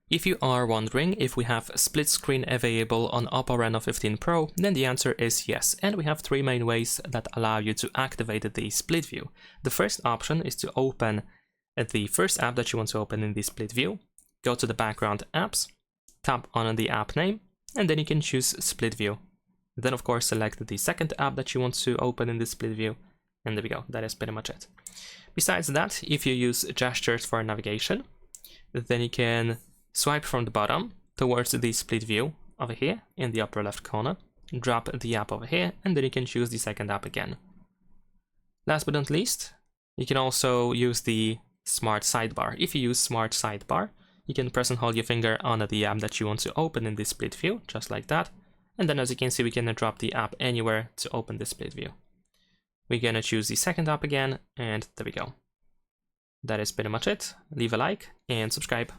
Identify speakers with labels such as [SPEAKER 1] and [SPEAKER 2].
[SPEAKER 1] If you are wondering if we have split screen available on OPPO Reno 15 Pro, then the answer is yes, and we have three main ways that allow you to activate the split view. The first option is to open the first app that you want to open in the split view, go to the background apps, tap on the app name, and then you can choose split view. Then of course select the second app that you want to open in the split view, and there we go, that is pretty much it. Besides that, if you use gestures for navigation, then you can swipe from the bottom towards the split view over here in the upper left corner, drop the app over here, and then you can choose the second app again. Last but not least, you can also use the smart sidebar. If you use smart sidebar, you can press and hold your finger on the app that you want to open in the split view, just like that. And then as you can see, we can drop the app anywhere to open the split view. We're gonna choose the second app again, and there we go. That is pretty much it. Leave a like and subscribe.